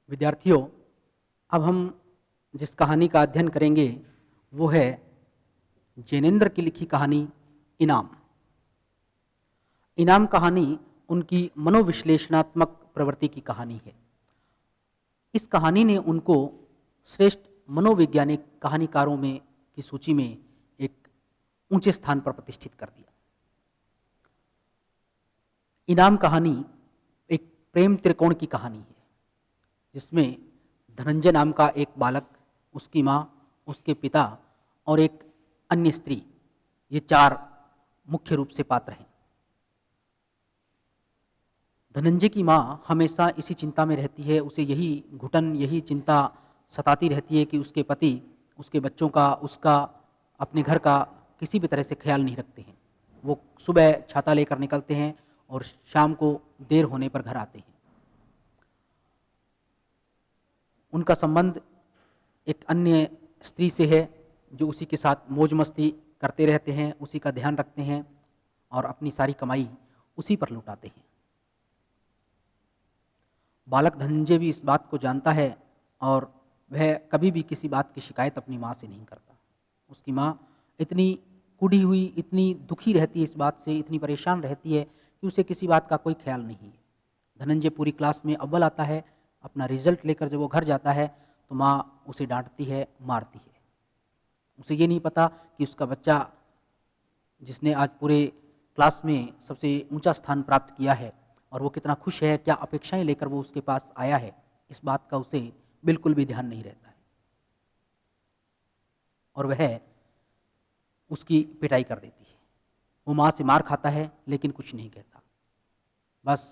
विद्यार्थियों, अब हम जिस कहानी का अध्ययन करेंगे वो है जैनेन्द्र की लिखी कहानी इनाम। इनाम कहानी उनकी मनोविश्लेषणात्मक प्रवृत्ति की कहानी है। इस कहानी ने उनको श्रेष्ठ मनोवैज्ञानिक कहानीकारों में की सूची में एक ऊंचे स्थान पर प्रतिष्ठित कर दिया। इनाम कहानी एक प्रेम त्रिकोण की कहानी है, जिसमें धनंजय नाम का एक बालक, उसकी माँ, उसके पिता और एक अन्य स्त्री, ये चार मुख्य रूप से पात्र हैं। धनंजय की माँ हमेशा इसी चिंता में रहती है, उसे यही घुटन, यही चिंता सताती रहती है कि उसके पति उसके बच्चों का, उसका, अपने घर का किसी भी तरह से ख्याल नहीं रखते हैं। वो सुबह छाता लेकर निकलते हैं और शाम को देर होने पर घर आते हैं। उनका संबंध एक अन्य स्त्री से है जो उसी के साथ मौज मस्ती करते रहते हैं, उसी का ध्यान रखते हैं और अपनी सारी कमाई उसी पर लुटाते हैं। बालक धनंजय भी इस बात को जानता है और वह कभी भी किसी बात की शिकायत अपनी माँ से नहीं करता। उसकी माँ इतनी कुढ़ी हुई, इतनी दुखी रहती है इस बात से, इतनी परेशान रहती है कि उसे किसी बात का कोई ख्याल नहीं है। धनंजय पूरी क्लास में अव्वल आता है, अपना रिजल्ट लेकर जब वो घर जाता है तो माँ उसे डांटती है, मारती है। उसे ये नहीं पता कि उसका बच्चा, जिसने आज पूरे क्लास में सबसे ऊंचा स्थान प्राप्त किया है और वो कितना खुश है, क्या अपेक्षाएं लेकर वो उसके पास आया है, इस बात का उसे बिल्कुल भी ध्यान नहीं रहता है। और वह उसकी पिटाई कर देती है। वो माँ से मार खाता है लेकिन कुछ नहीं कहता। बस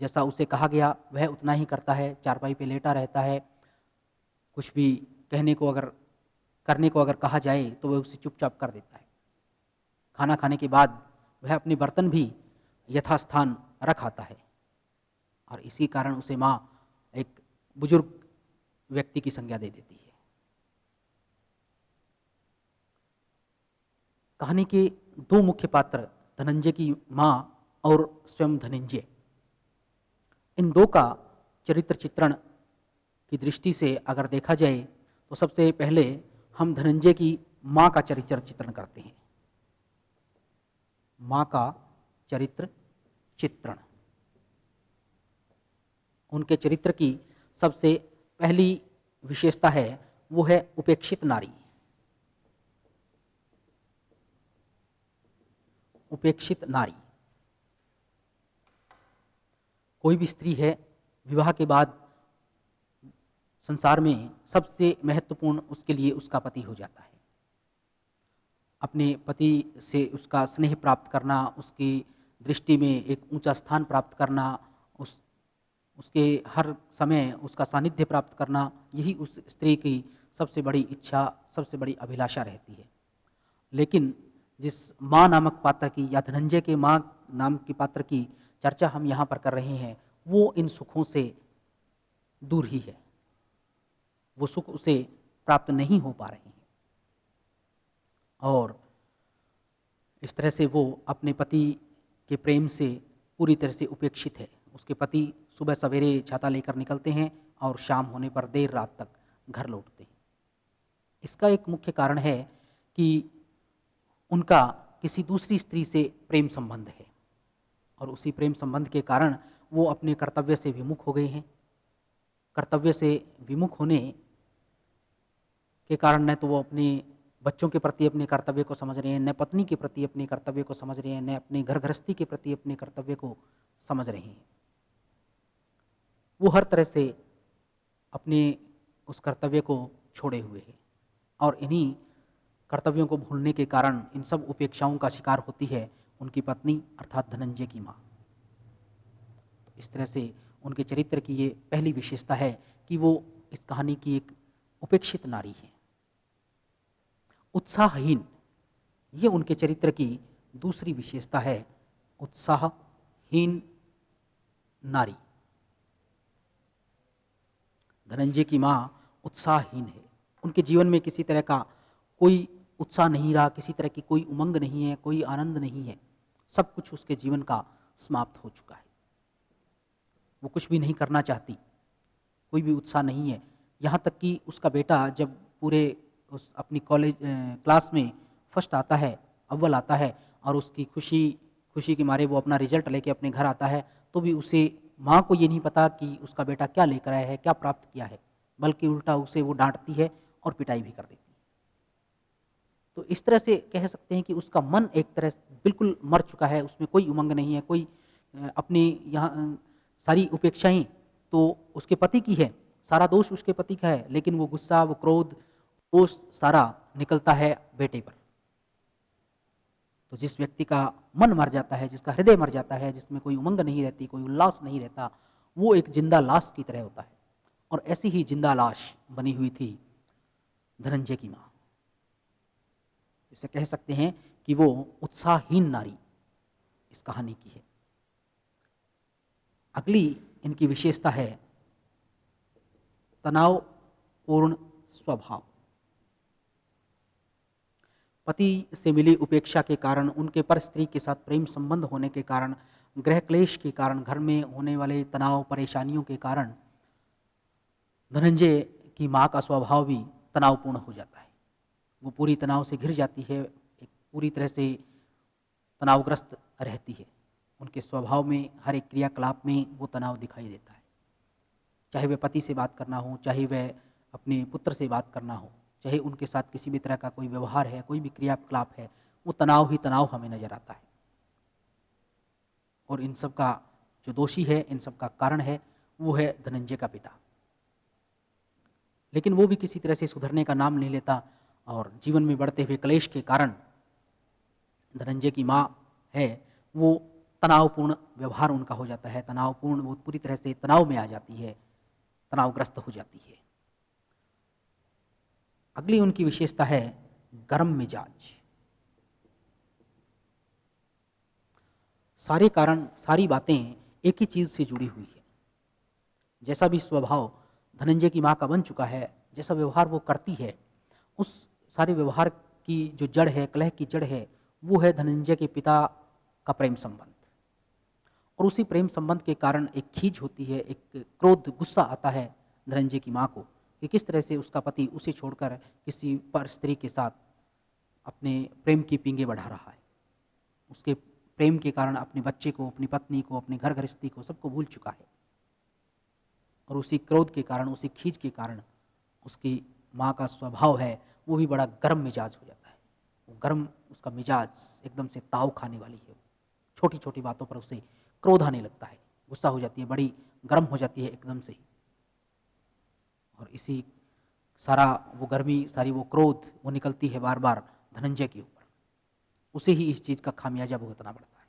जैसा उसे कहा गया वह उतना ही करता है, चारपाई पे लेटा रहता है। कुछ भी करने को अगर कहा जाए तो वह उसे चुपचाप कर देता है। खाना खाने के बाद वह अपने बर्तन भी यथास्थान रख आता है और इसी कारण उसे माँ एक बुजुर्ग व्यक्ति की संज्ञा दे देती है। कहानी के दो मुख्य पात्र, धनंजय की माँ और स्वयं धनंजय, इन दो का चरित्र चित्रण की दृष्टि से अगर देखा जाए तो सबसे पहले हम धनंजय की माँ का चरित्र चित्रण करते हैं। माँ का चरित्र चित्रण, उनके चरित्र की सबसे पहली विशेषता है वो है उपेक्षित नारी। उपेक्षित नारी, कोई भी स्त्री है, विवाह के बाद संसार में सबसे महत्वपूर्ण उसके लिए उसका पति हो जाता है। अपने पति से उसका स्नेह प्राप्त करना, उसकी दृष्टि में एक ऊंचा स्थान प्राप्त करना, उसके हर समय उसका सानिध्य प्राप्त करना, यही उस स्त्री की सबसे बड़ी इच्छा, सबसे बड़ी अभिलाषा रहती है। लेकिन जिस माँ नामक पात्र की, या धनंजय के माँ नाम की पात्र की चर्चा हम यहाँ पर कर रहे हैं, वो इन सुखों से दूर ही है। वो सुख उसे प्राप्त नहीं हो पा रहे हैं और इस तरह से वो अपने पति के प्रेम से पूरी तरह से उपेक्षित है। उसके पति सुबह सवेरे छाता लेकर निकलते हैं और शाम होने पर देर रात तक घर लौटते हैं। इसका एक मुख्य कारण है कि उनका किसी दूसरी स्त्री से प्रेम संबंध है और उसी प्रेम संबंध के कारण वो अपने कर्तव्य से विमुख हो गए हैं। कर्तव्य से विमुख होने के कारण न तो वो अपने बच्चों के प्रति अपने कर्तव्य को समझ रहे हैं, न पत्नी के प्रति अपने कर्तव्य को समझ रहे हैं, न अपने घर गृहस्थी के प्रति अपने कर्तव्य को समझ रहे हैं। वो हर तरह से अपने उस कर्तव्य को छोड़े हुए हैं और इन्हीं कर्तव्यों को भूलने के कारण इन सब उपेक्षाओं का शिकार होती है उनकी पत्नी अर्थात धनंजय की माँ। इस तरह से उनके चरित्र की ये पहली विशेषता है कि वो इस कहानी की एक उपेक्षित नारी है। उत्साहहीन, ये उनके चरित्र की दूसरी विशेषता है, उत्साहहीन नारी। धनंजय की माँ उत्साहहीन है, उनके जीवन में किसी तरह का कोई उत्साह नहीं रहा, किसी तरह की कोई उमंग नहीं है, कोई आनंद नहीं है। सब कुछ उसके जीवन का समाप्त हो चुका है। वो कुछ भी नहीं करना चाहती। कोई भी उत्साह नहीं है। यहाँ तक कि उसका बेटा जब पूरे उस अपनी क्लास में फर्स्ट आता है, अव्वल आता है और उसकी खुशी के मारे वो अपना रिजल्ट लेके अपने घर आता है, तो भी उसे माँ को ये नहीं पता कि उसका बेटा क्या लेकर आया है, क्या प्राप्त किया है, बल्कि उल्टा उसे वो डाँटती है और पिटाई भी कर देती है। तो इस तरह से कह सकते हैं कि उसका मन एक तरह से बिल्कुल मर चुका है, उसमें कोई उमंग नहीं है, कोई अपनी यहाँ सारी उपेक्षाएँ तो उसके पति की है, सारा दोष उसके पति का है, लेकिन वो गुस्सा, वो क्रोध, वो सारा निकलता है बेटे पर। तो जिस व्यक्ति का मन मर जाता है, जिसका हृदय मर जाता है, जिसमें कोई उमंग नहीं रहती, कोई उल्लास नहीं रहता, वो एक जिंदा लाश की तरह होता है। और ऐसी ही जिंदा लाश बनी हुई थी धनंजय की माँ। इसे कह सकते हैं कि वो उत्साहहीन नारी इस कहानी की है। अगली इनकी विशेषता है तनावपूर्ण स्वभाव। पति से मिली उपेक्षा के कारण, उनके पर स्त्री के साथ प्रेम संबंध होने के कारण, गृह क्लेश के कारण, घर में होने वाले तनाव परेशानियों के कारण धनंजय की माँ का स्वभाव भी तनावपूर्ण हो जाता है। वो पूरी तनाव से घिर जाती है, एक पूरी तरह से तनावग्रस्त रहती है। उनके स्वभाव में, हर एक क्रियाकलाप में वो तनाव दिखाई देता है। चाहे वह पति से बात करना हो, चाहे वह अपने पुत्र से बात करना हो, चाहे उनके साथ किसी भी तरह का कोई व्यवहार है, कोई भी क्रियाकलाप है, वो तनाव ही तनाव हमें नजर आता है। और इन सब का जो दोषी है, इन सब का कारण है, वो है धनंजय का पिता। लेकिन वो भी किसी तरह से सुधरने का नाम नहीं लेता और जीवन में बढ़ते हुए क्लेश के कारण धनंजय की माँ है वो तनावपूर्ण व्यवहार उनका हो जाता है, तनावपूर्ण, वो पूरी तरह से तनाव में आ जाती है, तनावग्रस्त हो जाती है। अगली उनकी विशेषता है गर्म मिजाज। सारे कारण, सारी बातें एक ही चीज से जुड़ी हुई है। जैसा भी स्वभाव धनंजय की माँ का बन चुका है, जैसा व्यवहार वो करती है, उस सारे व्यवहार की जो जड़ है, कलह की जड़ है, वो है धनंजय के पिता का प्रेम संबंध। और उसी प्रेम संबंध के कारण एक खीज होती है, एक क्रोध, गुस्सा आता है धनंजय की माँ को कि किस तरह से उसका पति उसे छोड़कर किसी पर स्त्री के साथ अपने प्रेम की पींगे बढ़ा रहा है। उसके प्रेम के कारण अपने बच्चे को, अपनी पत्नी को, अपने घर गृहस्थी को, सबको भूल चुका है। और उसी क्रोध के कारण, उसी खींच के कारण उसकी माँ का स्वभाव है वो भी बड़ा गर्म मिजाज हो जाता है। वो गर्म, उसका मिजाज एकदम से ताव खाने वाली है। छोटी छोटी बातों पर उसे क्रोध आने लगता है, गुस्सा हो जाती है, बड़ी गर्म हो जाती है एकदम से ही। और इसी सारा वो गर्मी, सारी वो क्रोध वो निकलती है बार बार धनंजय के ऊपर। उसे ही इस चीज का खामियाजा भुगतना पड़ता है।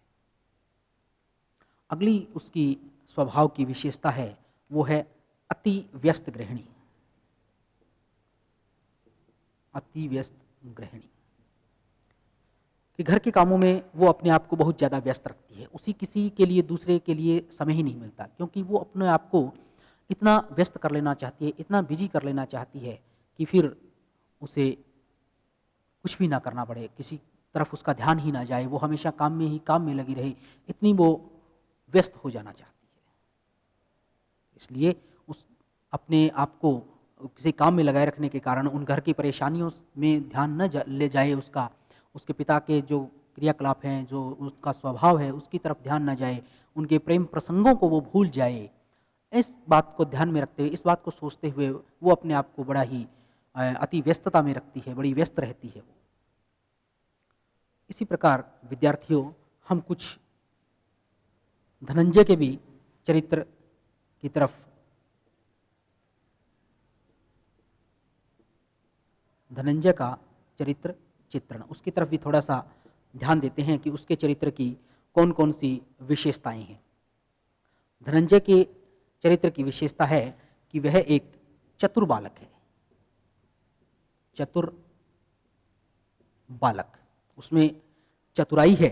अगली उसकी स्वभाव की विशेषता है वो है अति व्यस्त गृहिणी। अति व्यस्त गृहिणी कि घर के कामों में वो अपने आप को बहुत ज़्यादा व्यस्त रखती है। उसी किसी के लिए, दूसरे के लिए समय ही नहीं मिलता, क्योंकि वो अपने आप को इतना व्यस्त कर लेना चाहती है, इतना बिजी कर लेना चाहती है कि फिर उसे कुछ भी ना करना पड़े, किसी तरफ उसका ध्यान ही ना जाए, वो हमेशा काम में ही काम में लगी रहे, इतनी वो व्यस्त हो जाना चाहती है। इसलिए उस अपने आप को किसी काम में लगाए रखने के कारण उन घर की परेशानियों में ध्यान न ले जाए उसका, उसके पिता के जो क्रियाकलाप हैं, जो उसका स्वभाव है, उसकी तरफ ध्यान न जाए, उनके प्रेम प्रसंगों को वो भूल जाए। इस बात को ध्यान में रखते हुए, इस बात को सोचते हुए वो अपने आप को बड़ा ही अति व्यस्तता में रखती है, बड़ी व्यस्त रहती है वो। इसी प्रकार विद्यार्थियों, हम कुछ धनंजय के भी चरित्र की तरफ, धनंजय का चरित्र चित्रण, उसकी तरफ भी थोड़ा सा ध्यान देते हैं कि उसके चरित्र की कौन कौन सी विशेषताएं हैं। धनंजय के चरित्र की विशेषता है कि वह एक चतुर बालक है। चतुर बालक, उसमें चतुराई है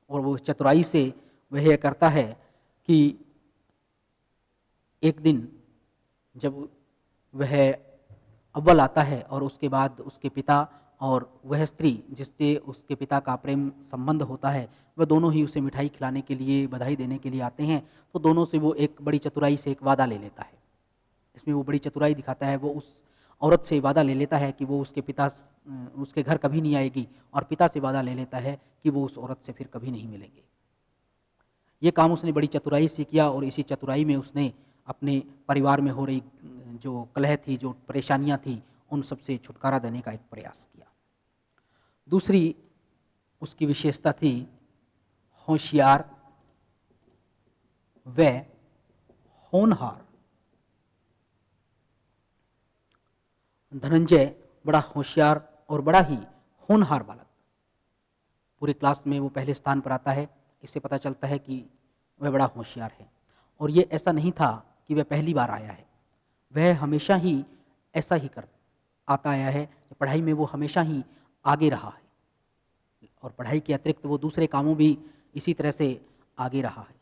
और वो चतुराई से वह यह करता है कि एक दिन जब वह अव्वल आता है और उसके बाद उसके पिता और वह स्त्री जिससे उसके पिता का प्रेम संबंध होता है, वह दोनों ही उसे मिठाई खिलाने के लिए, बधाई देने के लिए आते हैं। तो दोनों से वो एक बड़ी चतुराई से एक वादा ले लेता है इसमें वो बड़ी चतुराई दिखाता है। वो उस औरत से वादा ले लेता है कि वो उसके घर कभी नहीं आएगी, और पिता से वादा ले लेता है कि वो उस औरत से फिर कभी नहीं मिलेंगे। ये काम उसने बड़ी चतुराई से किया, और इसी चतुराई में उसने अपने परिवार में हो रही जो कलह थी, जो परेशानियां थी, उन सब से छुटकारा देने का एक प्रयास किया। दूसरी उसकी विशेषता थी होशियार व होनहार। धनंजय बड़ा होशियार और बड़ा ही होनहार बालक। पूरे क्लास में वो पहले स्थान पर आता है। इससे पता चलता है कि वह बड़ा होशियार है। और ये ऐसा नहीं था कि वह पहली बार आया है, वह हमेशा ही ऐसा ही कर आता आया है। पढ़ाई में वो हमेशा ही आगे रहा है, और पढ़ाई के अतिरिक्त वो दूसरे कामों भी इसी तरह से आगे रहा है।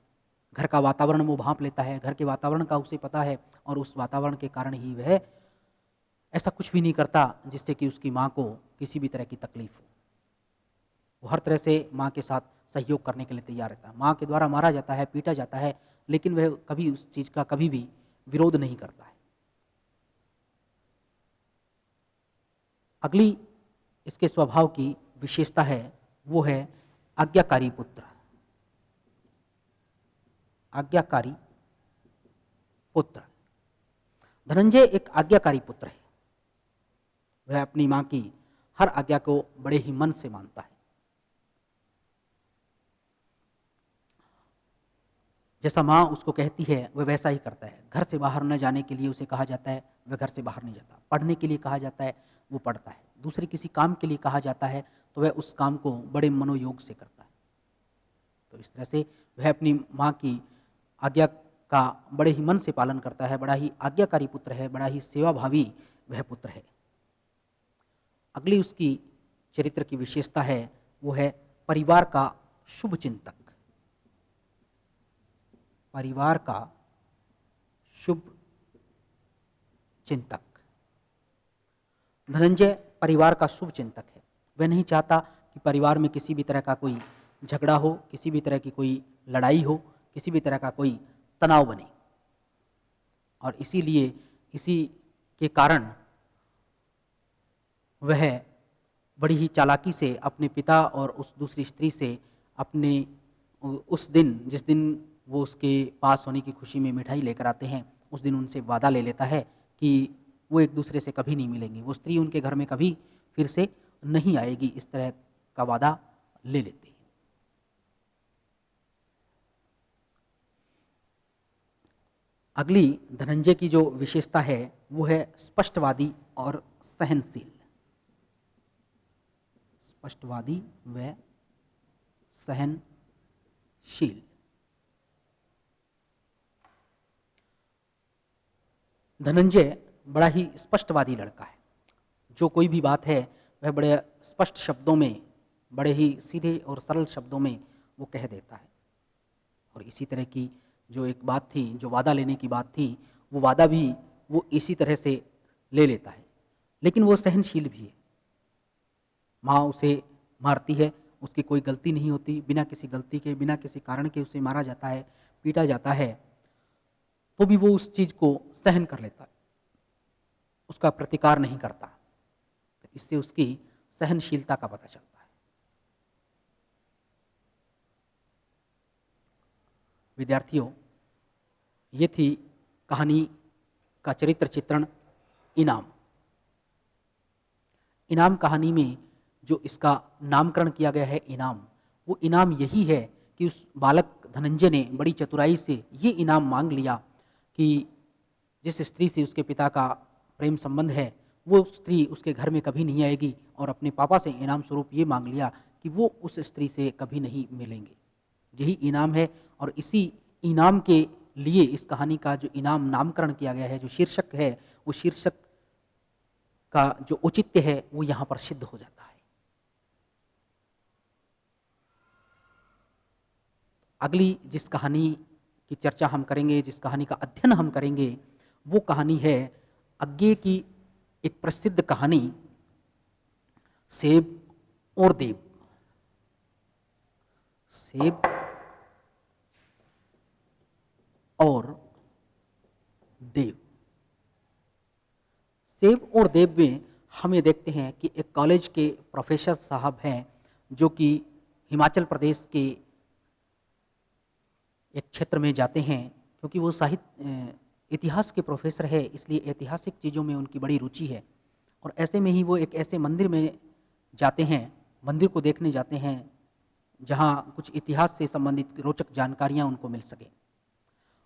घर का वातावरण वो भांप लेता है, घर के वातावरण का उसे पता है, और उस वातावरण के कारण ही वह ऐसा कुछ भी नहीं करता जिससे कि उसकी माँ को किसी भी तरह की तकलीफ हो। वो हर तरह से माँ के साथ सहयोग करने के लिए तैयार रहता है। माँ के द्वारा मारा जाता है, पीटा जाता है, लेकिन वह कभी उस चीज़ का कभी भी विरोध नहीं करता है। अगली इसके स्वभाव की विशेषता है, वो है आज्ञाकारी पुत्र। आज्ञाकारी पुत्र। धनंजय एक आज्ञाकारी पुत्र है। वह अपनी माँ की हर आज्ञा को बड़े ही मन से मानता है। जैसा माँ उसको कहती है वह वैसा ही करता है। घर से बाहर न जाने के लिए उसे कहा जाता है, वह घर से बाहर नहीं जाता। पढ़ने के लिए कहा जाता है, वो पढ़ता है। दूसरे किसी काम के लिए कहा जाता है तो वह उस काम को बड़े मनोयोग से करता है। तो इस तरह से वह अपनी माँ की आज्ञा का बड़े ही मन से पालन करता है। बड़ा ही आज्ञाकारी पुत्र है, बड़ा ही सेवाभावी वह पुत्र है। अगली उसकी चरित्र की विशेषता है, वो है परिवार का शुभ चिंतक। परिवार का शुभ चिंतक। धनंजय परिवार का शुभ चिंतक है। वह नहीं चाहता कि परिवार में किसी भी तरह का कोई झगड़ा हो, किसी भी तरह की कोई लड़ाई हो, किसी भी तरह का कोई तनाव बने। और इसीलिए इसी के कारण वह बड़ी ही चालाकी से अपने पिता और उस दूसरी स्त्री से अपने उस दिन, जिस दिन वो उसके पास होने की खुशी में मिठाई लेकर आते हैं, उस दिन उनसे वादा ले लेता है कि वो एक दूसरे से कभी नहीं मिलेंगे, वो स्त्री उनके घर में कभी फिर से नहीं आएगी। इस तरह का वादा ले लेते हैं। अगली धनंजय की जो विशेषता है वो है स्पष्टवादी और सहनशील। स्पष्टवादी व सहनशील। धनंजय बड़ा ही स्पष्टवादी लड़का है। जो कोई भी बात है वह बड़े स्पष्ट शब्दों में, बड़े ही सीधे और सरल शब्दों में वो कह देता है। और इसी तरह की जो एक बात थी, जो वादा लेने की बात थी, वो वादा भी वो इसी तरह से ले लेता है। लेकिन वो सहनशील भी है। माँ उसे मारती है, उसकी कोई गलती नहीं होती, बिना किसी गलती के, बिना किसी कारण के उसे मारा जाता है, पीटा जाता है, तो भी वो उस चीज को सहन कर लेता है, उसका प्रतिकार नहीं करता। तो इससे उसकी सहनशीलता का पता चलता है। विद्यार्थियों, ये थी कहानी का चरित्र चित्रण इनाम। इनाम कहानी में जो इसका नामकरण किया गया है इनाम, वो इनाम यही है कि उस बालक धनंजय ने बड़ी चतुराई से ये इनाम मांग लिया कि जिस स्त्री से उसके पिता का प्रेम संबंध है, वो स्त्री उसके घर में कभी नहीं आएगी, और अपने पापा से इनाम स्वरूप ये मांग लिया कि वो उस स्त्री से कभी नहीं मिलेंगे। यही इनाम है, और इसी इनाम के लिए इस कहानी का जो इनाम नामकरण किया गया है, जो शीर्षक है, वो शीर्षक का जो औचित्य है वो यहाँ पर सिद्ध हो जाता है। अगली जिस कहानी की चर्चा हम करेंगे, जिस कहानी का अध्ययन हम करेंगे, वो कहानी है अज्ञे की एक प्रसिद्ध कहानी सेब और देव। सेब और देव। सेब और देव में हम ये देखते हैं कि एक कॉलेज के प्रोफेसर साहब हैं जो कि हिमाचल प्रदेश के एक क्षेत्र में जाते हैं, क्योंकि वो इतिहास के प्रोफेसर है, इसलिए ऐतिहासिक चीज़ों में उनकी बड़ी रुचि है। और ऐसे में ही वो एक ऐसे मंदिर में जाते हैं, मंदिर को देखने जाते हैं जहाँ कुछ इतिहास से संबंधित रोचक जानकारियाँ उनको मिल सके।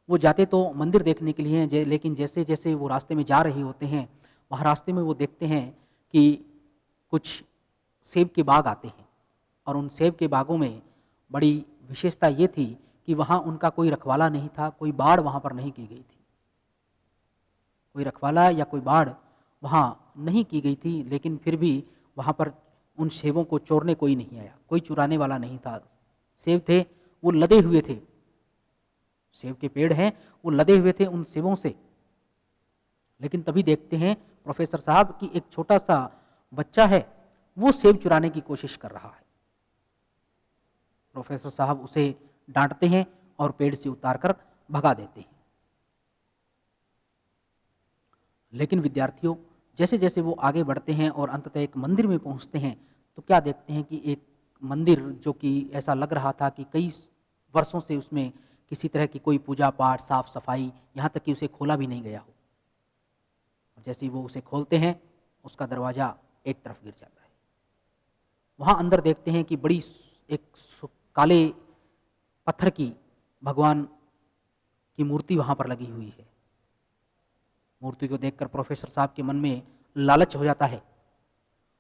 वो जाते तो मंदिर देखने के लिए हैं, लेकिन जैसे जैसे वो रास्ते में जा रहे होते हैं, वहाँ रास्ते में वो देखते हैं कि कुछ सेब के बाग आते हैं। और उन सेब के बागों में बड़ी विशेषता ये थी कि वहाँ उनका कोई रखवाला नहीं था, कोई बाड़ वहाँ पर नहीं की गई थी। कोई रखवाला या कोई बाड़ वहाँ नहीं की गई थी, लेकिन फिर भी वहाँ पर उन सेबों को चोरने कोई नहीं आया, कोई चुराने वाला नहीं था। सेब थे वो लदे हुए थे, सेब के पेड़ हैं वो लदे हुए थे उन सेबों से। लेकिन तभी देखते हैं प्रोफेसर साहब कि एक छोटा सा बच्चा है वो सेब चुराने की कोशिश कर रहा है। प्रोफेसर साहब उसे डांटते हैं और पेड़ से उतारकर भगा देते हैं। लेकिन विद्यार्थियों, जैसे जैसे वो आगे बढ़ते हैं और अंततः एक मंदिर में पहुंचते हैं, तो क्या देखते हैं कि एक मंदिर जो कि ऐसा लग रहा था कि कई वर्षों से उसमें किसी तरह की कोई पूजा पाठ, साफ सफाई, यहाँ तक कि उसे खोला भी नहीं गया हो। और जैसे ही वो उसे खोलते हैं, उसका दरवाज़ा एक तरफ गिर जाता है। वहाँ अंदर देखते हैं कि बड़ी एक काले पत्थर की भगवान की मूर्ति वहाँ पर लगी हुई है। मूर्ति को देखकर प्रोफेसर साहब के मन में लालच हो जाता है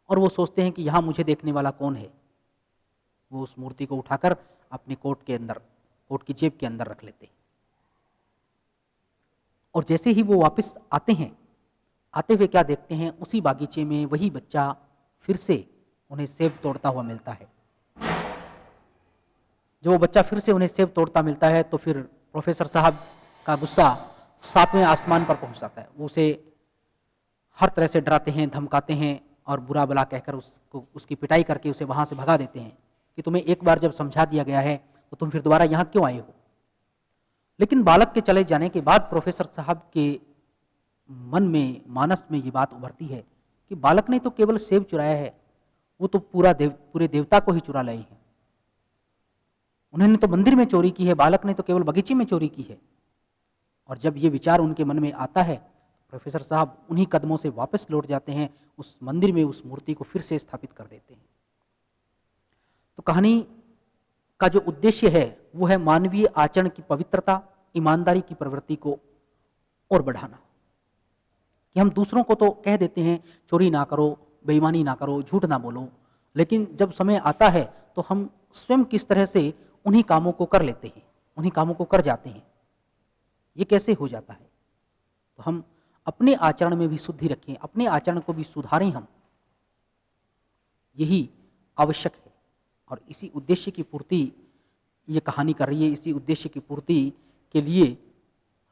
और वो सोचते हैं कि यहाँ मुझे देखने वाला कौन है। वो उस मूर्ति को उठाकर अपने कोट की जेब के अंदर रख लेते हैं। और जैसे ही वो वापस आते हैं, आते हुए क्या देखते हैं, उसी बागीचे में वही बच्चा फिर से उन्हें सेब तोड़ता हुआ मिलता है। जब वो बच्चा फिर से उन्हें सेब तोड़ता मिलता है तो फिर प्रोफेसर साहब का गुस्सा 7वें आसमान पर पहुंच जाता है। वो उसे हर तरह से डराते हैं, धमकाते हैं और बुरा भला कहकर उसकी पिटाई करके उसे वहां से भगा देते हैं कि तुम्हें एक बार जब समझा दिया गया है तो तुम फिर दोबारा यहाँ क्यों आए हो। लेकिन बालक के चले जाने के बाद प्रोफेसर साहब के मन में, मानस में ये बात उभरती है कि बालक ने तो केवल सेब चुराया है, वो तो पूरे देवता को ही चुरा लाए हैं। उन्होंने तो मंदिर में चोरी की है, बालक ने तो केवल बगीचे में चोरी की है। और जब ये विचार उनके मन में आता है, प्रोफेसर साहब उन्हीं कदमों से वापस लौट जाते हैं, उस मंदिर में उस मूर्ति को फिर से स्थापित कर देते हैं। तो कहानी का जो उद्देश्य है वो है मानवीय आचरण की पवित्रता, ईमानदारी की प्रवृत्ति को और बढ़ाना। कि हम दूसरों को तो कह देते हैं चोरी ना करो, बेईमानी ना करो, झूठ ना बोलो, लेकिन जब समय आता है तो हम स्वयं किस तरह से उन्हीं कामों को कर लेते हैं, उन्हीं कामों को कर जाते हैं। ये कैसे हो जाता है? तो हम अपने आचरण में भी शुद्धि रखें, अपने आचरण को भी सुधारें हम, यही आवश्यक है। और इसी उद्देश्य की पूर्ति ये कहानी कर रही है, इसी उद्देश्य की पूर्ति के लिए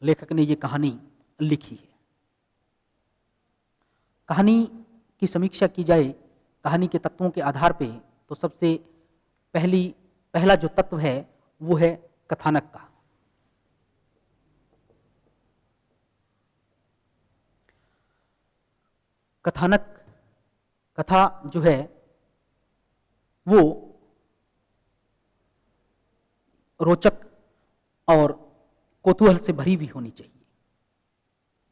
लेखक ने ये कहानी लिखी है। कहानी की समीक्षा की जाए कहानी के तत्वों के आधार पे, तो सबसे पहला जो तत्व है वो है कथानक का। कथा जो है वो रोचक और कौतूहल से भरी हुई होनी चाहिए,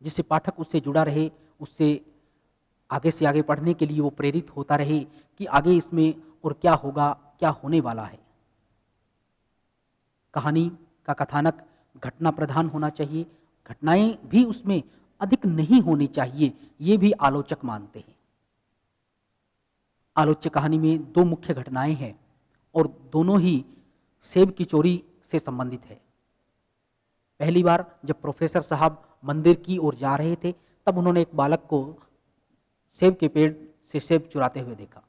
जिससे पाठक उससे जुड़ा रहे, उससे आगे से आगे पढ़ने के लिए वो प्रेरित होता रहे कि आगे इसमें और क्या होगा, क्या होने वाला है। कहानी का कथानक घटना प्रधान होना चाहिए, घटनाएं भी उसमें अधिक नहीं होनी चाहिए, ये भी आलोचक मानते हैं। आलोच्य कहानी में 2 मुख्य घटनाएं हैं और दोनों ही सेब की चोरी से संबंधित है। पहली बार जब प्रोफेसर साहब मंदिर की ओर जा रहे थे, तब उन्होंने एक बालक को सेब के पेड़ से सेब चुराते हुए देखा।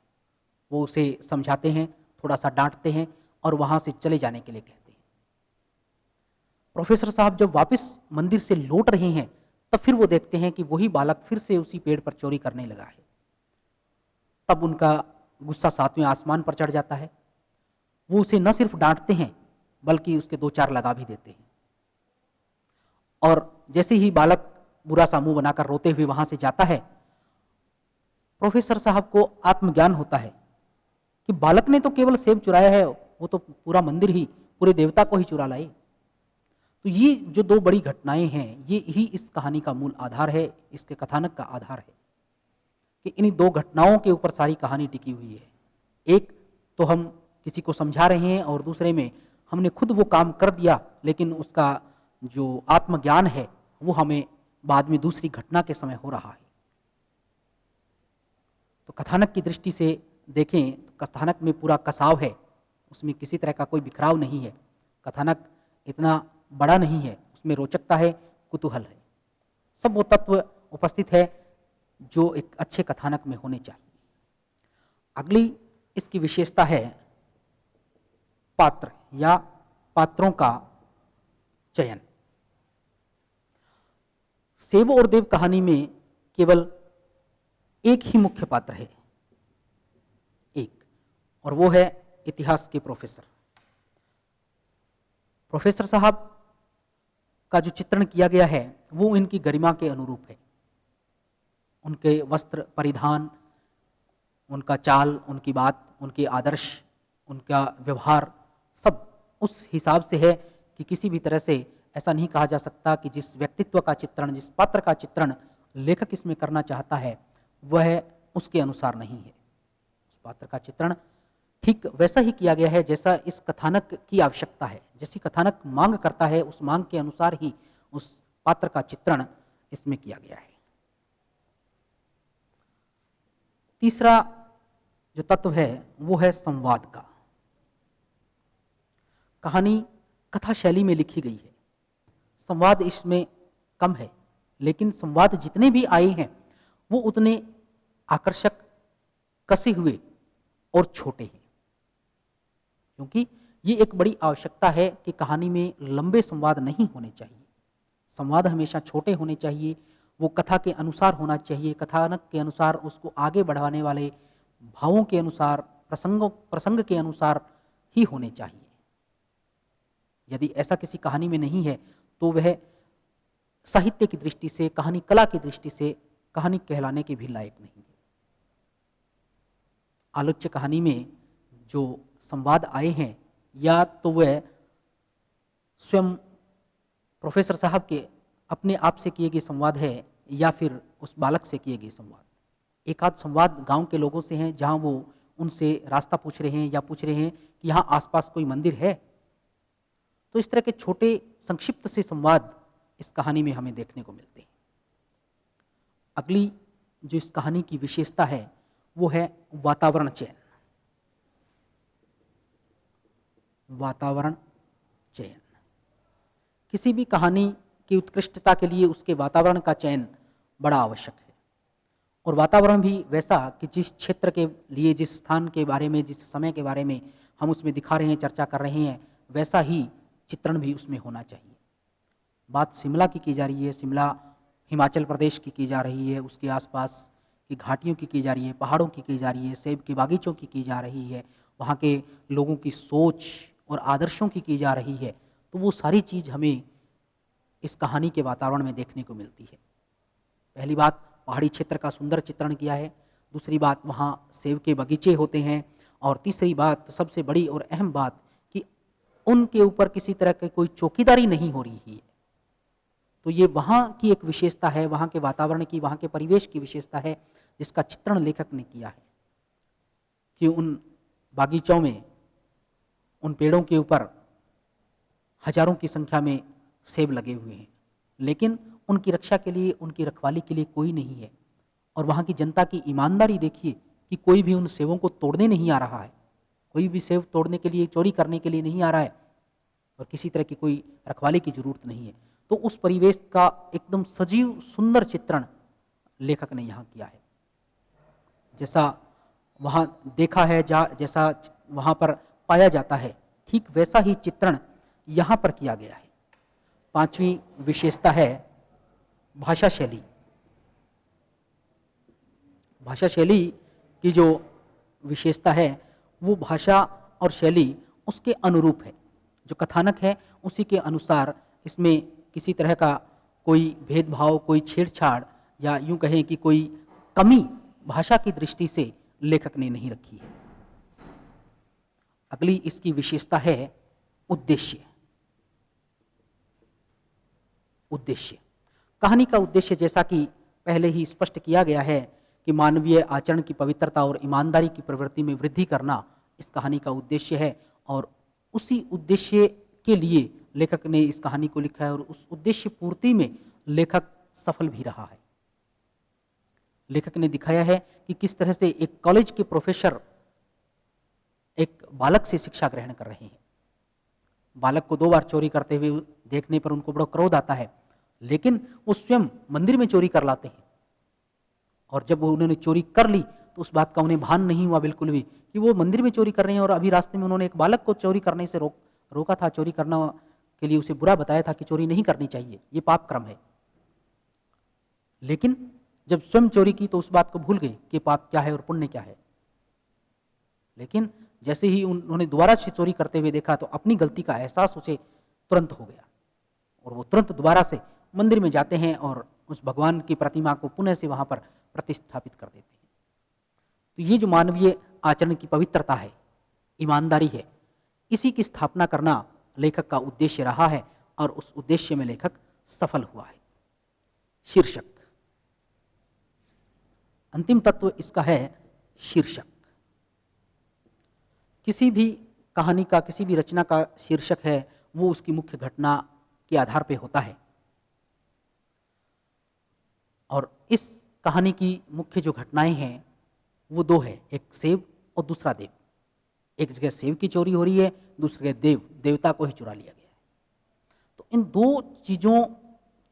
वो उसे समझाते हैं, थोड़ा सा डांटते हैं और वहां से चले जाने के लिए कहते हैं। प्रोफेसर साहब जब वापस मंदिर से लौट रहे हैं, तब फिर वो देखते हैं कि वही बालक फिर से उसी पेड़ पर चोरी करने लगा है। तब उनका गुस्सा 7वें आसमान पर चढ़ जाता है। वो उसे न सिर्फ डांटते हैं बल्कि उसके 2-4 लगा भी देते हैं। और जैसे ही बालक बुरा सा मुंह बनाकर रोते हुए वहां से जाता है, प्रोफेसर साहब को आत्मज्ञान होता है कि बालक ने तो केवल सेब चुराया है, वो तो पूरा मंदिर ही, पूरे देवता को ही चुरा लाए। तो ये जो दो बड़ी घटनाएं हैं, ये ही इस कहानी का मूल आधार है, इसके कथानक का आधार है कि इन्हीं दो घटनाओं के ऊपर सारी कहानी टिकी हुई है। एक तो हम किसी को समझा रहे हैं और दूसरे में हमने खुद वो काम कर दिया, लेकिन उसका जो आत्मज्ञान है वो हमें बाद में दूसरी घटना के समय हो रहा है। तो कथानक की दृष्टि से देखें तो कथानक में पूरा कसाव है, उसमें किसी तरह का कोई बिखराव नहीं है। कथानक इतना बड़ा नहीं है, उसमें रोचकता है, कुतूहल है, सब वो तत्व उपस्थित है जो एक अच्छे कथानक में होने चाहिए। अगली इसकी विशेषता है पात्र या पात्रों का चयन। सेब और देव कहानी में केवल एक ही मुख्य पात्र है, एक, और वो है इतिहास के प्रोफेसर। प्रोफेसर साहब का जो चित्रण किया गया है वो इनकी गरिमा के अनुरूप है। उनके वस्त्र परिधान, उनका चाल, उनकी बात, उनके आदर्श, उनका व्यवहार सब उस हिसाब से है कि किसी भी तरह से ऐसा नहीं कहा जा सकता कि जिस व्यक्तित्व का चित्रण, जिस पात्र का चित्रण लेखक इसमें करना चाहता है वह उसके अनुसार नहीं है। उस पात्र का चित्रण ठीक वैसा ही किया गया है जैसा इस कथानक की आवश्यकता है, जैसी कथानक मांग करता है उस मांग के अनुसार ही उस पात्र का चित्रण इसमें किया गया है। तीसरा जो तत्व है वो है संवाद का। कहानी कथा शैली में लिखी गई है, संवाद इसमें कम है, लेकिन संवाद जितने भी आए हैं वो उतने आकर्षक, कसे हुए और छोटे हैं, क्योंकि ये एक बड़ी आवश्यकता है कि कहानी में लंबे संवाद नहीं होने चाहिए। संवाद हमेशा छोटे होने चाहिए, वो कथा के अनुसार होना चाहिए, कथानक के अनुसार, उसको आगे बढ़ाने वाले भावों के अनुसार, प्रसंग के अनुसार ही होने चाहिए। यदि ऐसा किसी कहानी में नहीं है तो वह साहित्य की दृष्टि से, कहानी कला की दृष्टि से कहानी कहलाने के भी लायक नहीं है। आलोच्य कहानी में जो संवाद आए हैं या तो वह स्वयं प्रोफेसर साहब के अपने आप से किए गए संवाद है या फिर उस बालक से किए गए संवाद। एक आध संवाद गांव के लोगों से हैं जहां वो उनसे रास्ता पूछ रहे हैं या पूछ रहे हैं कि यहाँ आसपास कोई मंदिर है। तो इस तरह के छोटे संक्षिप्त से संवाद इस कहानी में हमें देखने को मिलते हैं। अगली जो इस कहानी की विशेषता है वो है वातावरण चयन। वातावरण चयन किसी भी कहानी की उत्कृष्टता के लिए उसके वातावरण का चयन बड़ा आवश्यक है, और वातावरण भी वैसा कि जिस क्षेत्र के लिए, जिस स्थान के बारे में, जिस समय के बारे में हम उसमें दिखा रहे हैं, चर्चा कर रहे हैं, वैसा ही चित्रण भी उसमें होना चाहिए। बात शिमला की जा रही है, शिमला हिमाचल प्रदेश की जा रही है, उसके आसपास की घाटियों की जा रही है, पहाड़ों की जा रही है, सेब के बागीचों की जा रही है, वहाँ के लोगों की सोच और आदर्शों की जा रही है। तो वो सारी चीज़ हमें इस कहानी के वातावरण में देखने को मिलती है। पहली बात, पहाड़ी क्षेत्र का सुंदर चित्रण किया है। दूसरी बात, वहाँ सेब के बगीचे होते हैं। और तीसरी बात, सबसे बड़ी और अहम बात, कि उनके ऊपर किसी तरह की कोई चौकीदारी नहीं हो रही है। तो ये वहाँ की एक विशेषता है, वहाँ के वातावरण की, वहाँ के परिवेश की विशेषता है जिसका चित्रण लेखक ने किया है कि उन बागीचों में, उन पेड़ों के ऊपर हजारों की संख्या में सेब लगे हुए हैं, लेकिन उनकी रक्षा के लिए, उनकी रखवाली के लिए कोई नहीं है। और वहाँ की जनता की ईमानदारी देखिए कि कोई भी उन सेबों को तोड़ने नहीं आ रहा है, कोई भी सेब तोड़ने के लिए, चोरी करने के लिए नहीं आ रहा है, और किसी तरह की कोई रखवाली की जरूरत नहीं है। तो उस परिवेश का एकदम सजीव सुंदर चित्रण लेखक ने यहाँ किया है। जैसा वहाँ देखा है, जैसा वहाँ पर पाया जाता है, ठीक वैसा ही चित्रण यहाँ पर किया गया है। पांचवी विशेषता है भाषा शैली। भाषा शैली की जो विशेषता है वो भाषा और शैली उसके अनुरूप है। जो कथानक है उसी के अनुसार, इसमें किसी तरह का कोई भेदभाव, कोई छेड़छाड़, या यूं कहें कि कोई कमी भाषा की दृष्टि से लेखक ने नहीं रखी है। अगली इसकी विशेषता है उद्देश्य। उद्देश्य, कहानी का उद्देश्य जैसा कि पहले ही स्पष्ट किया गया है कि मानवीय आचरण की पवित्रता और ईमानदारी की प्रवृत्ति में वृद्धि करना इस कहानी का उद्देश्य है, और उसी उद्देश्य के लिए लेखक ने इस कहानी को लिखा है, और उस उद्देश्य पूर्ति में लेखक सफल भी रहा है। लेखक ने दिखाया है कि किस तरह से एक कॉलेज के प्रोफेसर एक बालक से शिक्षा ग्रहण कर रहे हैं। बालक को 2 बार चोरी करते हुए देखने पर उनको बड़ा क्रोध आता है, लेकिन वो स्वयं मंदिर में चोरी कर लाते हैं, और जब वो उन्होंने चोरी कर ली तो उस बात का उन्हें भान नहीं हुआ बिल्कुल भी कि वो मंदिर में चोरी कर रहे हैं, और अभी रास्ते में उन्होंने एक बालक को चोरी करने से रोका था, चोरी करना के लिए उसे बुरा बताया था कि चोरी नहीं करनी चाहिए, ये पाप क्रम है। लेकिन जब स्वयं चोरी की तो उस बात को भूल गए कि पाप क्या है और पुण्य क्या है। लेकिन जैसे ही उन्होंने दोबारा से चोरी करते हुए देखा तो अपनी गलती का एहसास उसे तुरंत हो गया, और वो तुरंत दोबारा से मंदिर में जाते हैं और उस भगवान की प्रतिमा को पुनः से वहां पर प्रतिस्थापित कर देते हैं। तो ये जो मानवीय आचरण की पवित्रता है, ईमानदारी है, इसी की स्थापना करना लेखक का उद्देश्य रहा है, और उस उद्देश्य में लेखक सफल हुआ है। शीर्षक, अंतिम तत्व इसका है शीर्षक। किसी भी कहानी का, किसी भी रचना का शीर्षक है वो उसकी मुख्य घटना के आधार पर होता है, और इस कहानी की मुख्य जो घटनाएं हैं वो 2 है, एक सेब और दूसरा देव। एक जगह सेब की चोरी हो रही है, दूसरी जगह देवता को ही चुरा लिया गया है। तो इन 2 चीजों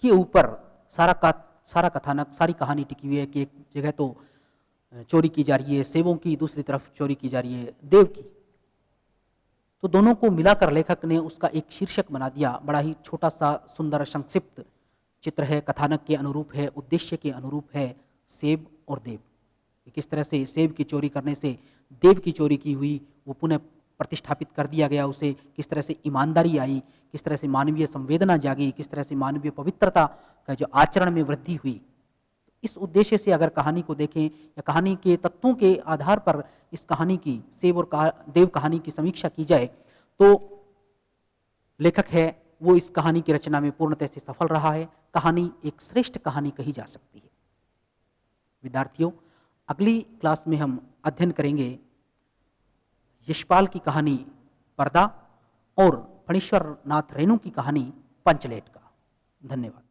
के ऊपर सारा कथानक, सारी कहानी टिकी हुई है कि एक जगह तो चोरी की जा रही है सेबों की, दूसरी तरफ चोरी की जा रही है देव की। तो दोनों को मिलाकर लेखक ने उसका एक शीर्षक बना दिया। बड़ा ही छोटा सा सुंदर संक्षिप्त चित्र है, कथानक के अनुरूप है, उद्देश्य के अनुरूप है, सेब और देव। किस तरह से सेब की चोरी करने से देव की चोरी की हुई वो पुनः प्रतिष्ठापित कर दिया गया उसे, किस तरह से ईमानदारी आई, किस तरह से मानवीय संवेदना जागी, किस तरह से मानवीय पवित्रता का जो आचरण में वृद्धि हुई। इस उद्देश्य से अगर कहानी को देखें या कहानी के तत्वों के आधार पर इस कहानी की, सेब और देव कहानी की समीक्षा की जाए तो लेखक है वो इस कहानी की रचना में पूर्णतः से सफल रहा है। कहानी एक श्रेष्ठ कहानी कही जा सकती है। विद्यार्थियों, अगली क्लास में हम अध्ययन करेंगे यशपाल की कहानी पर्दा और फणीश्वर नाथ रेणु की कहानी पंचलेट का। धन्यवाद।